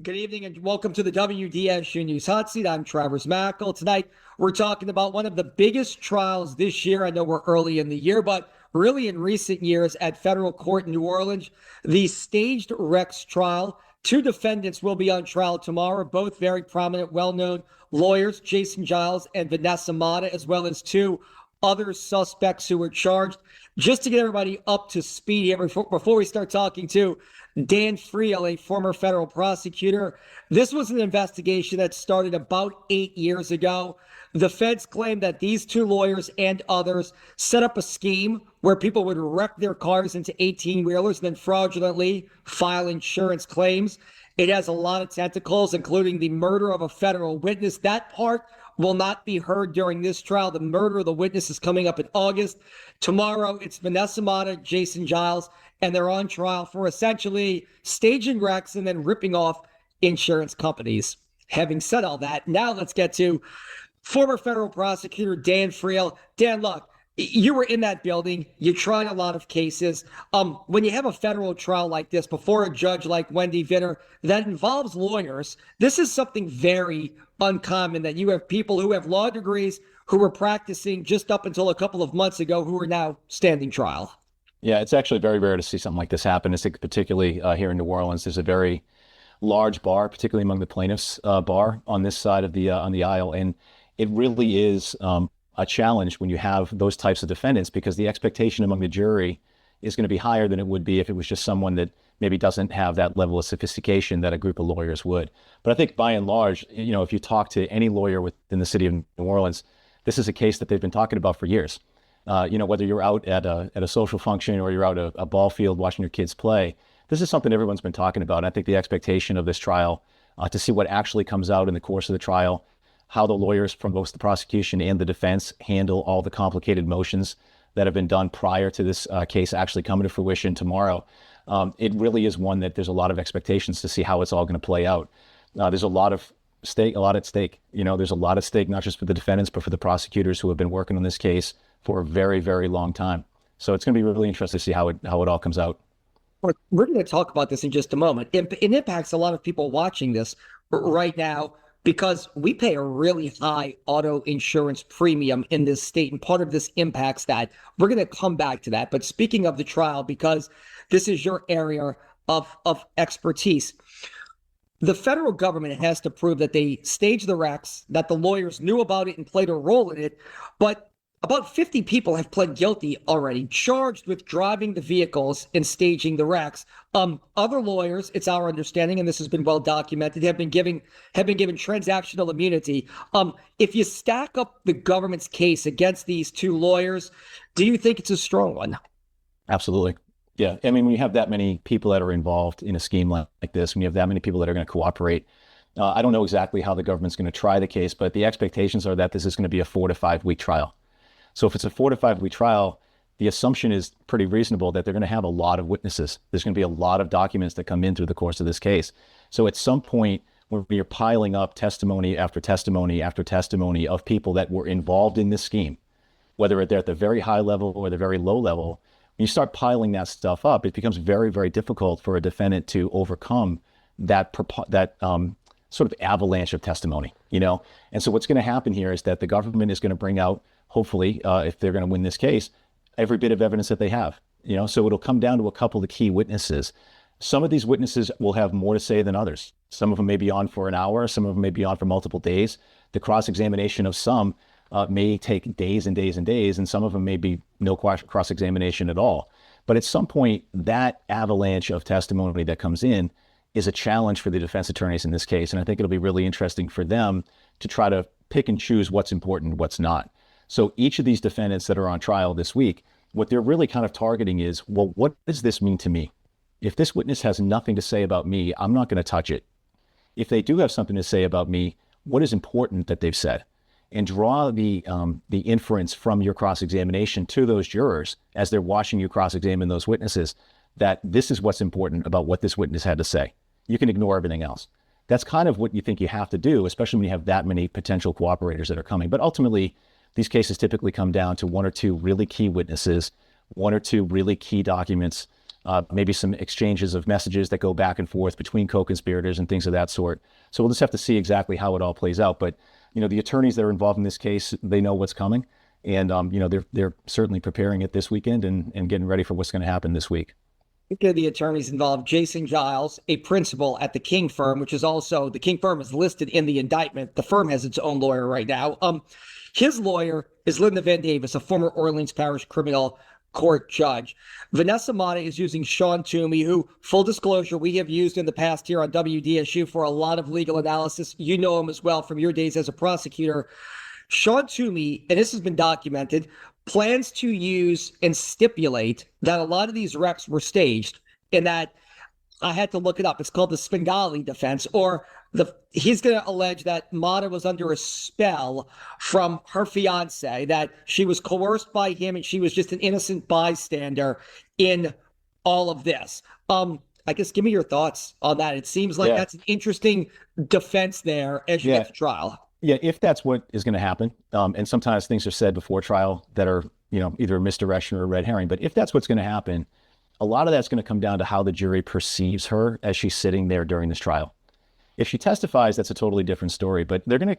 Good evening and welcome to the WDSU News Hot Seat. I'm Travers Mackel. Tonight, we're talking about one of the biggest trials this year. I know we're early in the year, but really in recent years at federal court in New Orleans, the staged Rex trial. Two defendants will be on trial tomorrow, both very prominent, well-known lawyers, Jason Giles and Vanessa Mata, as well as two other suspects who were charged. Just to get everybody up to speed here, before we start talking to Dan Friel, a former federal prosecutor, this was an investigation that started about 8 years ago. The feds claim that these two lawyers and others set up a scheme where people would wreck their cars into 18-wheelers and then fraudulently file insurance claims. It has a lot of tentacles, including the murder of a federal witness. That part will not be heard during this trial. The murder of the witness is coming up in August. Tomorrow, it's Vanessa Mata, Jason Giles, and they're on trial for essentially staging wrecks and then ripping off insurance companies. Having said all that, now let's get to former federal prosecutor Dan Friel. Dan, look, you were in that building. You tried a lot of cases. When you have a federal trial like this before a judge like Wendy Vinner that involves lawyers, this is something very uncommon, that you have people who have law degrees who were practicing just up until a couple of months ago who are now standing trial. Yeah, it's actually very rare to see something like this happen. I think particularly here in New Orleans, there's a very large bar, particularly among the plaintiffs bar on this side of the on the aisle, and it really is a challenge when you have those types of defendants, because the expectation among the jury is going to be higher than it would be if it was just someone that maybe doesn't have that level of sophistication that a group of lawyers would. But I think by and large, if you talk to any lawyer within the city of New Orleans, this is a case that they've been talking about for years. Whether you're out at a social function or you're out at a ball field watching your kids play, this is something everyone's been talking about. And I think the expectation of this trial, to see what actually comes out in the course of the trial, how the lawyers from both the prosecution and the defense handle all the complicated motions that have been done prior to this case actually coming to fruition tomorrow. It really is one that there's a lot of expectations to see how it's all going to play out. There's a lot at stake. There's a lot at stake, not just for the defendants, but for the prosecutors who have been working on this case for a very, very long time. So it's going to be really interesting to see how it all comes out. We're going to talk about this in just a moment. It impacts a lot of people watching this right now because we pay a really high auto insurance premium in this state, and part of this impacts that. We're going to come back to that. But speaking of the trial, because this is your area of expertise, the federal government has to prove that they staged the wrecks, that the lawyers knew about it and played a role in it. But about 50 people have pled guilty already, charged with driving the vehicles and staging the wrecks. Other lawyers, it's our understanding, and this has been well documented, have been given transactional immunity. If you stack up the government's case against these two lawyers, do you think it's a strong one? Absolutely. Yeah. I mean, when you have that many people that are involved in a scheme like this, when you have that many people that are going to cooperate, I don't know exactly how the government's going to try the case, but the expectations are that this is going to be a 4 to 5 week trial. So if it's a 4 to 5 week trial, the assumption is pretty reasonable that they're going to have a lot of witnesses. There's going to be a lot of documents that come in through the course of this case. So at some point, when you're piling up testimony after testimony after testimony of people that were involved in this scheme, whether they're at the very high level or the very low level, when you start piling that stuff up, it becomes very, very difficult for a defendant to overcome that sort of avalanche of testimony, And so what's going to happen here is that the government is going to bring out, hopefully, if they're going to win this case, every bit of evidence that they have, so it'll come down to a couple of key witnesses. Some of these witnesses will have more to say than others. Some of them may be on for an hour. Some of them may be on for multiple days. The cross-examination of some may take days and days and days, and some of them may be no cross-examination at all. But at some point, that avalanche of testimony that comes in is a challenge for the defense attorneys in this case. And I think it'll be really interesting for them to try to pick and choose what's important and what's not. So each of these defendants that are on trial this week, what they're really kind of targeting is, well, what does this mean to me? If this witness has nothing to say about me, I'm not going to touch it. If they do have something to say about me, what is important that they've said? And draw the inference from your cross-examination to those jurors as they're watching you cross-examine those witnesses, that this is what's important about what this witness had to say. You can ignore everything else. That's kind of what you think you have to do, especially when you have that many potential cooperators that are coming. But ultimately, these cases typically come down to 1 or 2 really key witnesses, 1 or 2 really key documents, maybe some exchanges of messages that go back and forth between co-conspirators and things of that sort. So we'll just have to see exactly how it all plays out. But, the attorneys that are involved in this case, they know what's coming. And, they're certainly preparing it this weekend and getting ready for what's going to happen this week. The attorneys involved, Jason Giles, a principal at the King firm, which is also, the King firm is listed in the indictment. The firm has its own lawyer right now. His lawyer is Linda Van Davis, a former Orleans Parish criminal court judge. Vanessa Mata is using Sean Toomey, who, full disclosure, we have used in the past here on WDSU for a lot of legal analysis. You know him as well from your days as a prosecutor. Sean Toomey, and this has been documented, plans to use and stipulate that a lot of these reps were staged, and that I had to look it up. It's called the Svengali defense, or he's going to allege that Mata was under a spell from her fiance, that she was coerced by him and she was just an innocent bystander in all of this. I guess give me your thoughts on that. It seems like that's an interesting defense there as you get to trial. Yeah, if that's what is going to happen, and sometimes things are said before trial that are, either a misdirection or a red herring, but if that's what's going to happen, a lot of that's going to come down to how the jury perceives her as she's sitting there during this trial. If she testifies, that's a totally different story, but they're going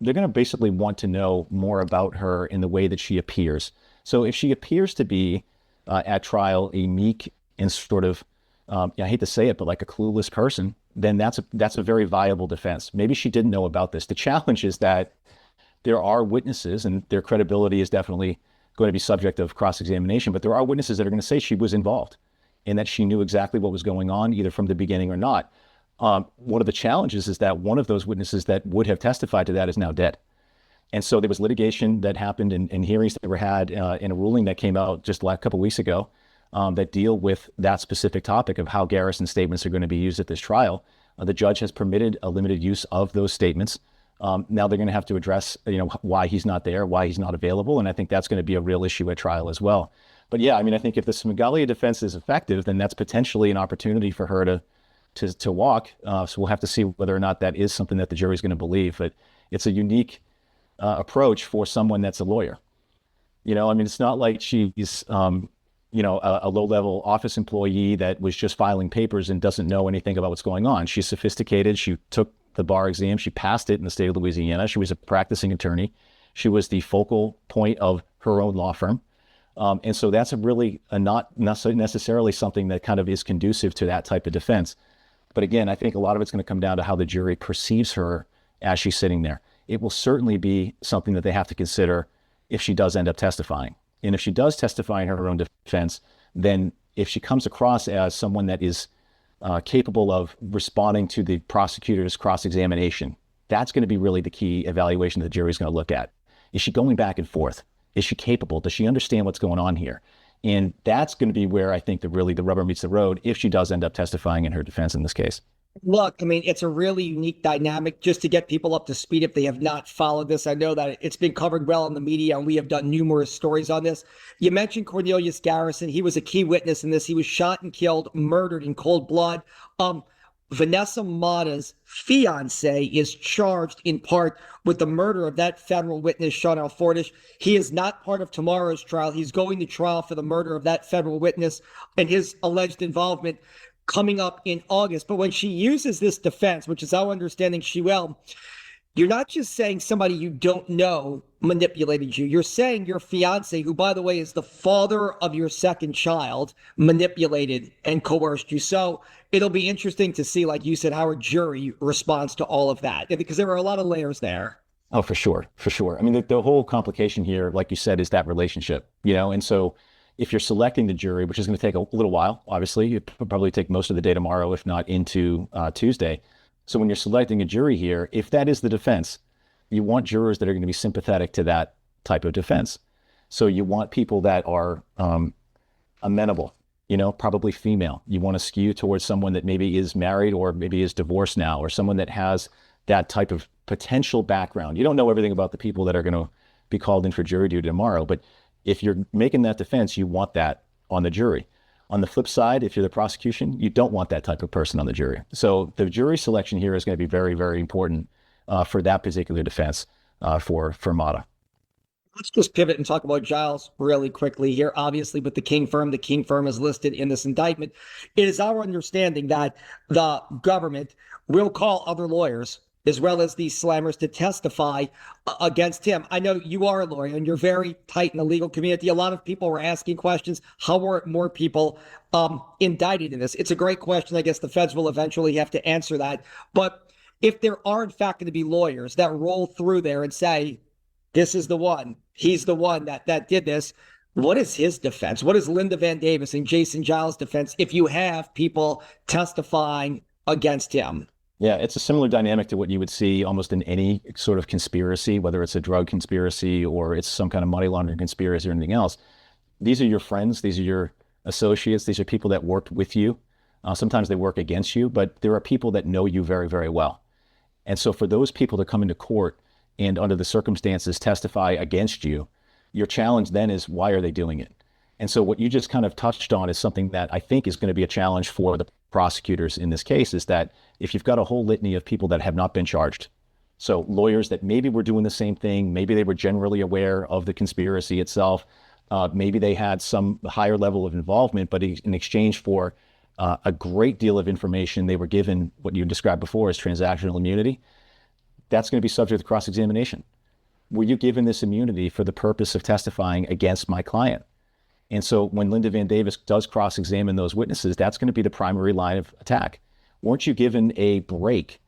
to basically want to know more about her in the way that she appears. So if she appears to be at trial a meek and sort of, I hate to say it, but like a clueless person, then that's a very viable defense. Maybe she didn't know about this. The challenge is that there are witnesses, and their credibility is definitely going to be subject of cross-examination, but there are witnesses that are going to say she was involved and that she knew exactly what was going on, either from the beginning or not. One of the challenges is that one of those witnesses that would have testified to that is now dead. And so there was litigation that happened and hearings that were had in a ruling that came out just a couple of weeks ago that deal with that specific topic of how Garrison statements are going to be used at this trial. The judge has permitted a limited use of those statements. Now they're going to have to address, why he's not there, why he's not available. And I think that's going to be a real issue at trial as well. But yeah, I think if the Svengali defense is effective, then that's potentially an opportunity for her to walk. So we'll have to see whether or not that is something that the jury's going to believe. But it's a unique approach for someone that's a lawyer. It's not like she's, a low-level office employee that was just filing papers and doesn't know anything about what's going on. She's sophisticated. She took the bar exam. She passed it in the state of Louisiana. She was a practicing attorney. She was the focal point of her own law firm. And so that's not necessarily something that kind of is conducive to that type of defense. But again, I think a lot of it's going to come down to how the jury perceives her as she's sitting there. It will certainly be something that they have to consider if she does end up testifying. And if she does testify in her own defense, then if she comes across as someone that is capable of responding to the prosecutor's cross-examination, that's going to be really the key evaluation that the jury is going to look at. Is she going back and forth? Is she capable? Does she understand what's going on here? And that's going to be where I think the rubber meets the road if she does end up testifying in her defense in this case. Look, it's a really unique dynamic. Just to get people up to speed if they have not followed this, I know that it's been covered well in the media and we have done numerous stories on this. You mentioned Cornelius Garrison. He was a key witness in this. He was shot and killed, murdered in cold blood. Vanessa Mata's fiance is charged in part with the murder of that federal witness, Sean L. Fordish. He is not part of tomorrow's trial. He's going to trial for the murder of that federal witness and his alleged involvement coming up in August. But when she uses this defense, which is our understanding she will, you're not just saying somebody you don't know manipulated you. You're saying your fiance, who, by the way, is the father of your second child, manipulated and coerced you. So it'll be interesting to see, like you said, how a jury responds to all of that, because there are a lot of layers there. Oh, for sure. For sure. The whole complication here, like you said, is that relationship, and so if you're selecting the jury, which is going to take a little while, obviously, it'll probably take most of the day tomorrow, if not into Tuesday. So when you're selecting a jury here, if that is the defense, you want jurors that are going to be sympathetic to that type of defense. So you want people that are amenable, probably female. You want to skew towards someone that maybe is married or maybe is divorced now, or someone that has that type of potential background. You don't know everything about the people that are going to be called in for jury duty tomorrow, but if you're making that defense, you want that on the jury. On the flip side, if you're the prosecution, you don't want that type of person on the jury. So the jury selection here is going to be very, very important for that particular defense for Mata. Let's just pivot and talk about Giles really quickly here. Obviously, with the King firm is listed in this indictment. It is our understanding that the government will call other lawyers as well as these slammers to testify against him. I know you are a lawyer and you're very tight in the legal community. A lot of people were asking questions. How were more people indicted in this? It's a great question. I guess the feds will eventually have to answer that. But if there are, in fact, going to be lawyers that roll through there and say, this is the one, he's the one that did this, what is his defense? What is Linda Van Davis and Jason Giles' defense if you have people testifying against him? Yeah, it's a similar dynamic to what you would see almost in any sort of conspiracy, whether it's a drug conspiracy or it's some kind of money laundering conspiracy or anything else. These are your friends. These are your associates. These are people that worked with you. Sometimes they work against you, but there are people that know you very, very well. And so for those people to come into court and under the circumstances testify against you, your challenge then is, why are they doing it? And so what you just kind of touched on is something that I think is going to be a challenge for the prosecutors in this case, is that if you've got a whole litany of people that have not been charged, so lawyers that maybe were doing the same thing, maybe they were generally aware of the conspiracy itself, maybe they had some higher level of involvement, but in exchange for a great deal of information, they were given what you described before as transactional immunity. That's going to be subject to cross-examination. Were you given this immunity for the purpose of testifying against my client? And so when Linda Van Davis does cross-examine those witnesses, that's going to be the primary line of attack. Weren't you given a break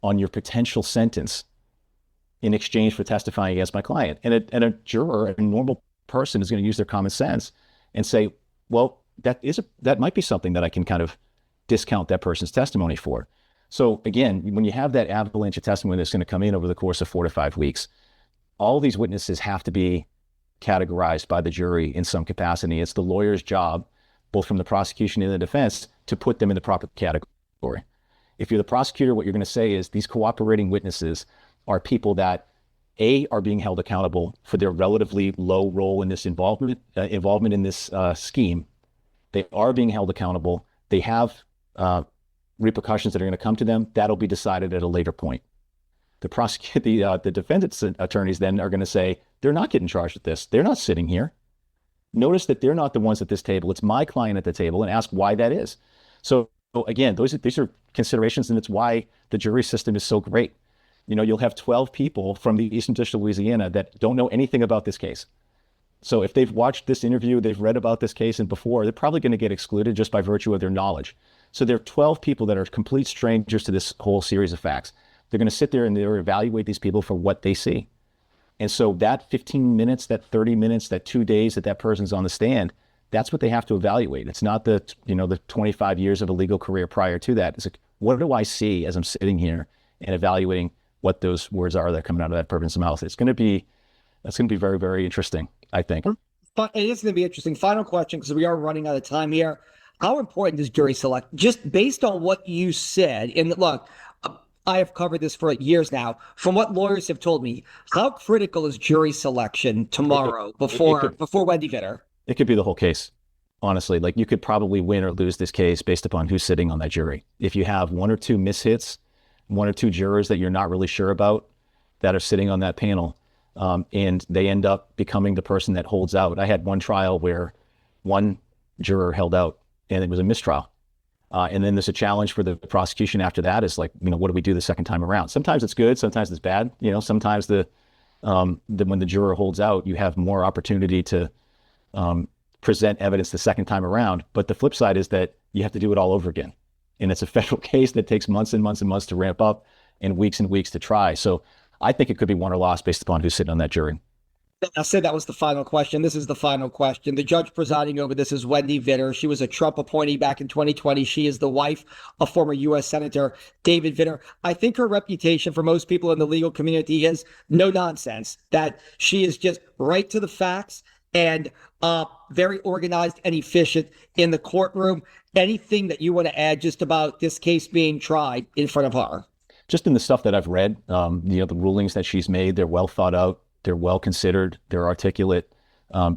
on your potential sentence in exchange for testifying against my client? And a juror, a normal person, is going to use their common sense and say, well, that might be something that I can kind of discount that person's testimony for. So again, when you have that avalanche of testimony that's going to come in over the course of 4 to 5 weeks, all these witnesses have to be categorized by the jury in some capacity. It's the lawyer's job, both from the prosecution and the defense, to put them in the proper category. If you're the prosecutor, what you're going to say is these cooperating witnesses are people that are being held accountable for their relatively low role in this involvement in this scheme. They are being held accountable. They have repercussions that are going to come to them. That'll be decided at a later point. The defendant's attorneys then are going to say, they're not getting charged with this. They're not sitting here. Notice that they're not the ones at this table. It's my client at the table, and ask why that is. So again, these are considerations, and it's why the jury system is so great. You know, you'll have 12 people from the Eastern District of Louisiana that don't know anything about this case. So if they've watched this interview, they've read about this case and before, they're probably going to get excluded just by virtue of their knowledge. So there are 12 people that are complete strangers to this whole series of facts. They're going to sit there and they're evaluate these people for what they see. And so that 15 minutes, that 30 minutes, that 2 days that person's on the stand, that's what they have to evaluate. It's not the 25 years of a legal career prior to that. It's like, what do I see as I'm sitting here and evaluating what those words are that are coming out of that person's mouth? That's going to be very, very interesting, I think. But it is going to be interesting. Final question, because we are running out of time here. How important is jury selection? Just based on what you said, and look, I have covered this for years now. From what lawyers have told me, how critical is jury selection tomorrow before Wendy Vidder? It could be the whole case, honestly. Like, you could probably win or lose this case based upon who's sitting on that jury. If you have 1 or 2 mishits, 1 or 2 jurors that you're not really sure about that are sitting on that panel, and they end up becoming the person that holds out. I had one trial where 1 juror held out, and it was a mistrial. And then there's a challenge for the prosecution after that. Is like, what do we do the second time around? Sometimes it's good, sometimes it's bad. Sometimes when the juror holds out, you have more opportunity to present evidence the second time around. But the flip side is that you have to do it all over again. And it's a federal case that takes months and months and months to ramp up and weeks to try. So I think it could be won or lost based upon who's sitting on that jury. I said that was the final question. This is the final question. The judge presiding over this is Wendy Vidder. She was a Trump appointee back in 2020. She is the wife of former U.S. Senator David Vidder. I think her reputation for most people in the legal community is no nonsense, that she is just right to the facts and very organized and efficient in the courtroom. Anything that you want to add just about this case being tried in front of her? Just in the stuff that I've read, the rulings that she's made, they're well thought out. They're well considered. They're articulate.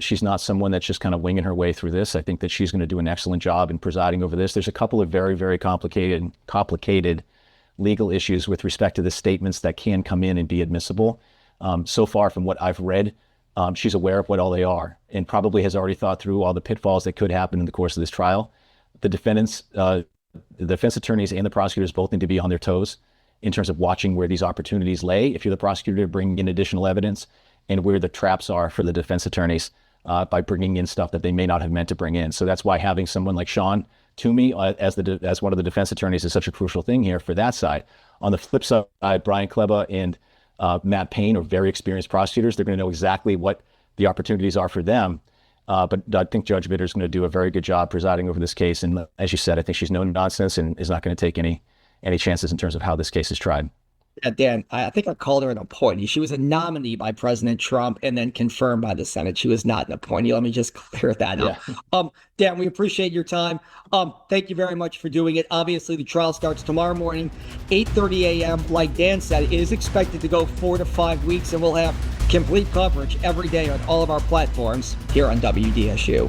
She's not someone that's just kind of winging her way through this. I think that she's going to do an excellent job in presiding over this. There's a couple of very, very complicated legal issues with respect to the statements that can come in and be admissible. So far from what I've read, She's aware of what all they are and probably has already thought through all the pitfalls that could happen in the course of this trial. The defendants, the defense attorneys and the prosecutors both need to be on their toes in terms of watching where these opportunities lay, if you're the prosecutor, bringing in additional evidence, and where the traps are for the defense attorneys by bringing in stuff that they may not have meant to bring in. So that's why having someone like Sean Toomey as one of the defense attorneys is such a crucial thing here for that side. On the flip side, Brian Kleba and Matt Payne are very experienced prosecutors. They're going to know exactly what the opportunities are for them. But I think Judge Vitter is going to do a very good job presiding over this case. And as you said, I think she's no nonsense and is not going to take any chances in terms of how this case is tried. Yeah, Dan, I think I called her an appointee. She was a nominee by President Trump and then confirmed by the Senate. She was not an appointee. Let me just clear that up. Dan, we appreciate your time. Thank you very much for doing it. Obviously, the trial starts tomorrow morning, 8:30 a.m. Like Dan said, it is expected to go 4 to 5 weeks, and we'll have complete coverage every day on all of our platforms here on WDSU.